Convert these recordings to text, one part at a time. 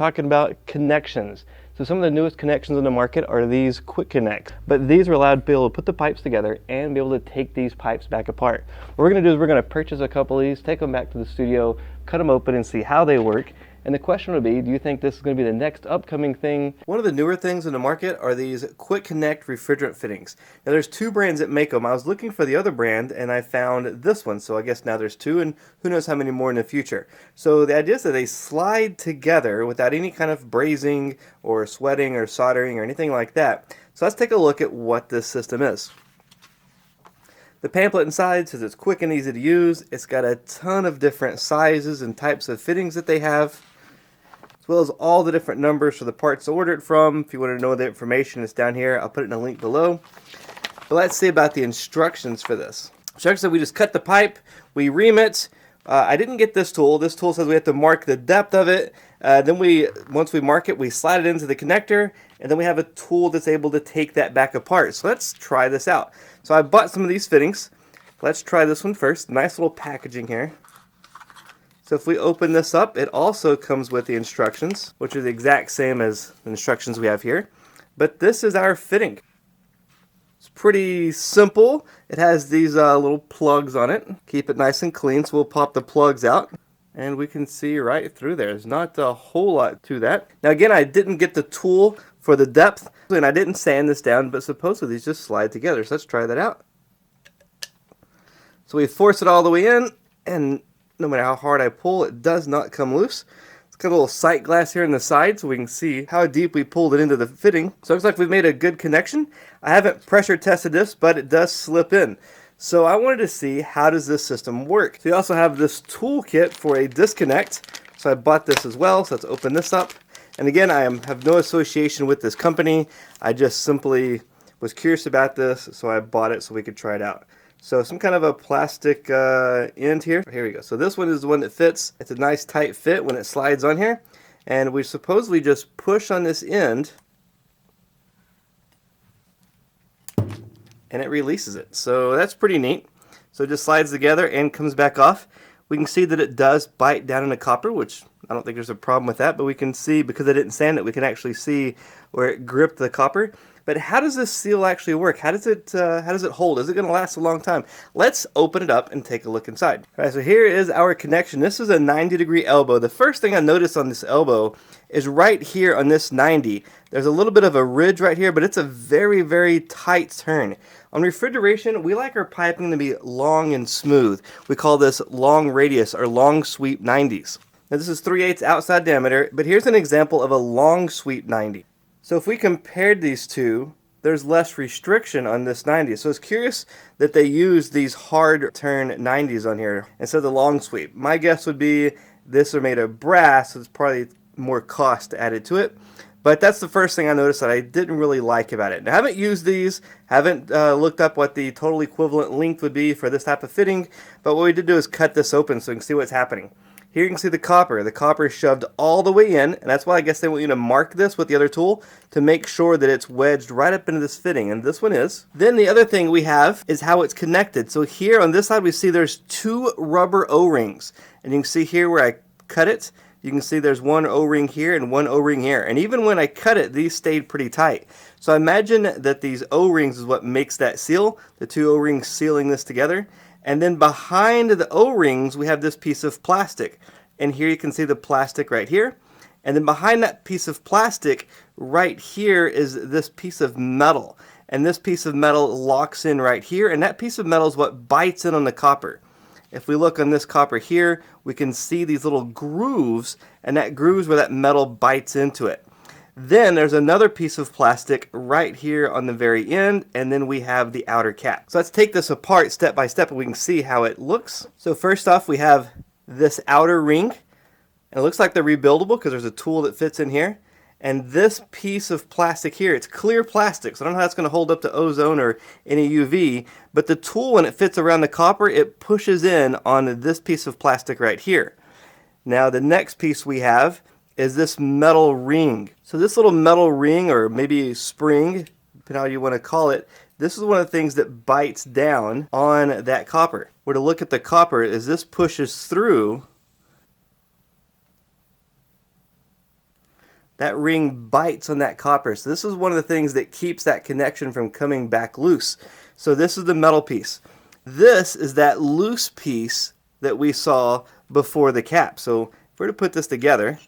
Talking about connections. So some of the newest connections on the market are these quick connects, but these are allowed to be able to put the pipes together and be able to take these pipes back apart. What we're going to do is we're going to purchase a couple of these, take them back to the studio, cut them open and see how they work. And the question would be, do you think this is going to be the next upcoming thing? One of the newer things in the market are these quick connect refrigerant fittings. Now there's two brands that make them. I was looking for the other brand and I found this one. So I guess now there's two, and who knows how many more in the future. So the idea is that they slide together without any kind of brazing or sweating or soldering or anything like that. So let's take a look at what this system is. The pamphlet inside says it's quick and easy to use. It's got a ton of different sizes and types of fittings that they have, as well as all the different numbers for the parts to order it from. If you want to know the information, it's down here. I'll put it in a link below. But let's see about the instructions for this. Instructions said we just cut the pipe, we ream it. I didn't get this tool. This tool says we have to mark the depth of it. Once we mark it, we slide it into the connector, and then we have a tool that's able to take that back apart. So let's try this out. So I bought some of these fittings. Let's try this one first. Nice little packaging here. So if we open this up, it also comes with the instructions, which are the exact same as the instructions we have here. But this is our fitting. It's pretty simple. It has these little plugs on it. Keep it nice and clean, so we'll pop the plugs out. And we can see right through there. There's not a whole lot to that. Now again, I didn't get the tool for the depth, and I didn't sand this down, but supposedly these just slide together. So let's try that out. So we force it all the way in, and no matter how hard I pull, it does not come loose. It's got a little sight glass here on the side so we can see how deep we pulled it into the fitting. So it looks like we've made a good connection. I haven't pressure tested this, but it does slip in. So I wanted to see, how does this system work? So you also have this toolkit for a disconnect. So I bought this as well. So let's open this up. And again, I have no association with this company. I just simply was curious about this, so I bought it so we could try it out. So some kind of a plastic end here. Here we go. So this one is the one that fits. It's a nice tight fit when it slides on here. And we supposedly just push on this end, and it releases it. So that's pretty neat. So it just slides together and comes back off. We can see that it does bite down into copper, which I don't think there's a problem with that, but we can see, because I didn't sand it, we can actually see where it gripped the copper. But how does this seal actually work? How does it hold? Is it going to last a long time? Let's open it up and take a look inside. All right, so here is our connection. This is a 90-degree elbow. The first thing I noticed on this elbow is right here on this 90. There's a little bit of a ridge right here, but it's a very, very tight turn. On refrigeration, we like our piping to be long and smooth. We call this long radius or long sweep 90s. Now this is 3/8 outside diameter, but here's an example of a long sweep 90. So if we compared these two, there's less restriction on this 90. So it's curious that they use these hard turn 90s on here instead of the long sweep. My guess would be this are made of brass, so it's probably more cost added to it. But that's the first thing I noticed that I didn't really like about it. Now, I haven't used these, haven't looked up what the total equivalent length would be for this type of fitting, but what we did do is cut this open so we can see what's happening. Here you can see the copper. The copper is shoved all the way in, and that's why I guess they want you to mark this with the other tool to make sure that it's wedged right up into this fitting, and this one is. Then the other thing we have is how it's connected. So here on this side we see there's two rubber O-rings, and you can see here where I cut it, you can see there's one O-ring here and one O-ring here. And even when I cut it, these stayed pretty tight. So I imagine that these O-rings is what makes that seal, the two O-rings sealing this together. And then behind the O-rings, we have this piece of plastic. And here you can see the plastic right here. And then behind that piece of plastic, right here is this piece of metal. And this piece of metal locks in right here. And that piece of metal is what bites in on the copper. If we look on this copper here, we can see these little grooves, and that grooves where that metal bites into it. Then there's another piece of plastic right here on the very end, and then we have the outer cap. So let's take this apart step by step and we can see how it looks. So first off, we have this outer ring, and it looks like they're rebuildable because there's a tool that fits in here. And this piece of plastic here, it's clear plastic, so I don't know how that's going to hold up to ozone or any UV, but the tool, when it fits around the copper, it pushes in on this piece of plastic right here. Now the next piece we have is this metal ring. So this little metal ring, or maybe spring, depending on how you want to call it, this is one of the things that bites down on that copper. Where to look at the copper is this pushes through, that ring bites on that copper. So this is one of the things that keeps that connection from coming back loose. So this is the metal piece. This is that loose piece that we saw before the cap. So if we were to put this together,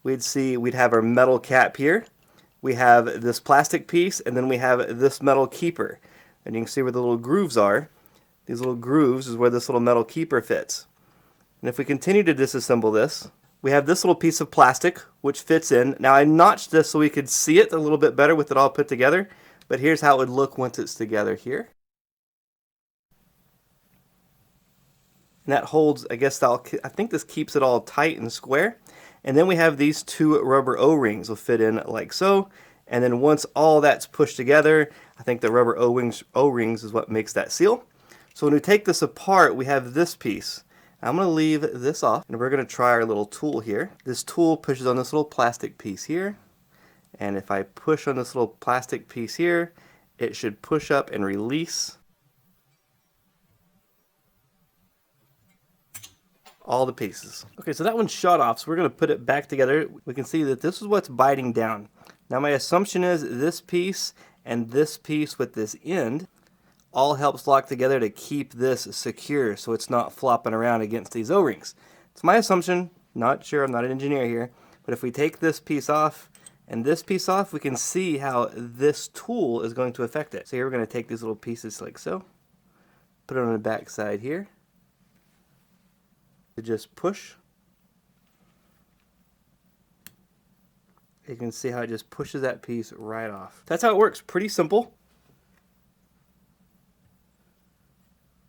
we'd have our metal cap here. We have this plastic piece, and then we have this metal keeper. And you can see where the little grooves are. These little grooves is where this little metal keeper fits. And if we continue to disassemble this, we have this little piece of plastic which fits in. Now I notched this so we could see it a little bit better with it all put together, but here's how it would look once it's together here. And that holds, I think this keeps it all tight and square. And then we have these two rubber O-rings will fit in like so. And then once all that's pushed together, I think the rubber O-rings is what makes that seal. So when we take this apart, we have this piece. I'm going to leave this off, and we're going to try our little tool here. This tool pushes on this little plastic piece here, and if I push on this little plastic piece here, it should push up and release all the pieces. Okay, so that one's shot off, so we're going to put it back together. We can see that this is what's biting down. Now my assumption is this piece and this piece with this end all helps lock together to keep this secure so it's not flopping around against these O-rings. It's my assumption, not sure, I'm not an engineer here, but if we take this piece off and this piece off, we can see how this tool is going to affect it. So here we're going to take these little pieces like so, put it on the back side here, to just push. You can see how it just pushes that piece right off. That's how it works, pretty simple.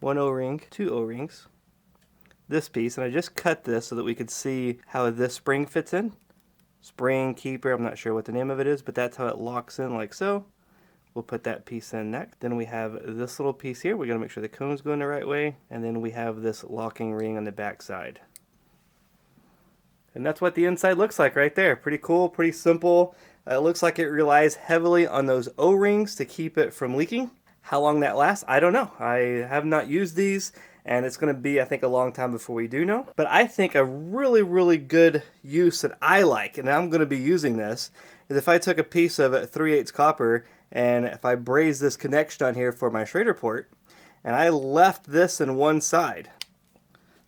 One O-ring, two O-rings, this piece, and I just cut this so that we could see how this spring fits in. Spring keeper, I'm not sure what the name of it is, but that's how it locks in like so. We'll put that piece in next. Then we have this little piece here. We're going to make sure the cone's going the right way. And then we have this locking ring on the back side. And that's what the inside looks like right there. Pretty cool, pretty simple. It looks like it relies heavily on those O-rings to keep it from leaking. How long that lasts, I don't know. I have not used these, and it's going to be, I think, a long time before we do know. But I think a really, really good use that I like, and I'm going to be using this, is if I took a piece of 3/8 copper, and if I braze this connection on here for my Schrader port, and I left this in one side,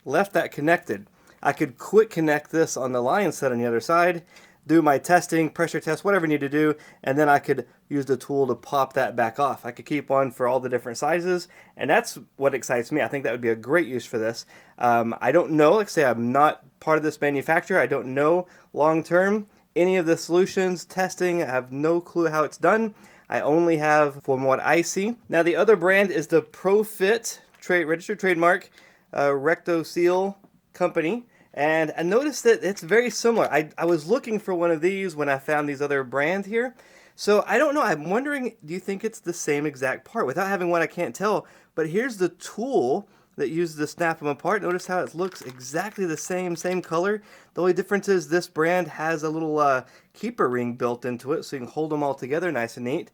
left that connected, I could quick connect this on the line set on the other side, do my testing, pressure test, whatever I need to do, and then I could use the tool to pop that back off. I could keep one for all the different sizes, and that's what excites me. I think that would be a great use for this. I don't know, like I say, I'm not part of this manufacturer. I don't know long-term any of the solutions, testing. I have no clue how it's done. I only have from what I see. Now the other brand is the ProFit, registered trademark, Rectoseal company. And I noticed that it's very similar. I was looking for one of these when I found these other brands here. So I don't know. I'm wondering, do you think it's the same exact part? Without having one, I can't tell. But here's the tool that uses to snap them apart. Notice how it looks exactly the same color. The only difference is this brand has a little keeper ring built into it, so you can hold them all together nice and neat.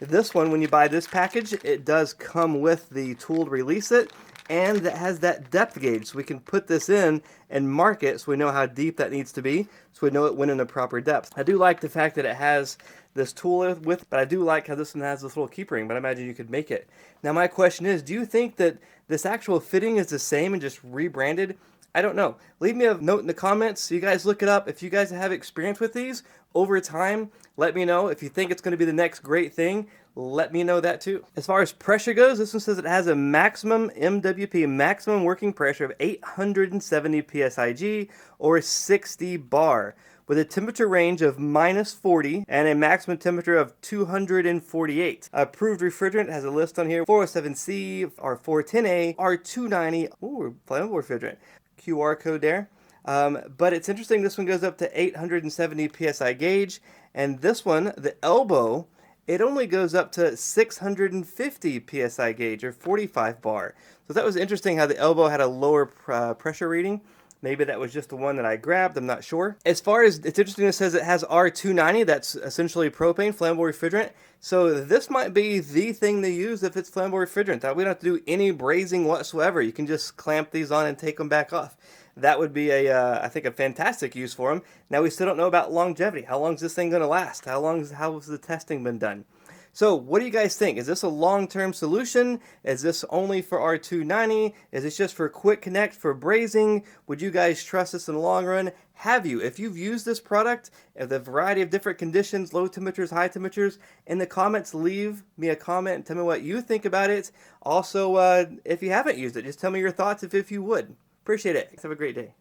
This one, when you buy this package, it does come with the tool to release it. And it has that depth gauge, so we can put this in and mark it so we know how deep that needs to be, so we know it went in the proper depth. I do like the fact that it has this tool with, but I do like how this one has this little keep ring, but I imagine you could make it. Now my question is, do you think that this actual fitting is the same and just rebranded? I don't know. Leave me a note in the comments so you guys look it up. If you guys have experience with these over time, let me know. If you think it's going to be the next great thing, let me know that too. As far as pressure goes, this one says it has a maximum MWP, maximum working pressure of 870 psig or 60 bar, with a temperature range of -40 and a maximum temperature of 248. Approved refrigerant has a list on here: 407C, R410A, R290. Ooh, flammable refrigerant. QR code there. But it's interesting, this one goes up to 870 psi gauge, and this one, the elbow, it only goes up to 650 psi gauge or 45 bar. So that was interesting how the elbow had a lower pressure reading. Maybe that was just the one that I grabbed, I'm not sure. As far as, it's interesting, it says it has R290, that's essentially propane, flammable refrigerant. So this might be the thing they use if it's flammable refrigerant. We don't have to do any brazing whatsoever. You can just clamp these on and take them back off. that would be I think a fantastic use for them. Now we still don't know about longevity. How long is this thing going to last? How's the testing been done? So what do you guys think? Is this a long-term solution? Is this only for R290? Is this just for quick connect for brazing? Would you guys trust this in the long run? Have you? If you've used this product at the variety of different conditions, low temperatures, high temperatures, in the comments, leave me a comment and tell me what you think about it. Also, if you haven't used it, just tell me your thoughts if you would. Appreciate it. Have a great day.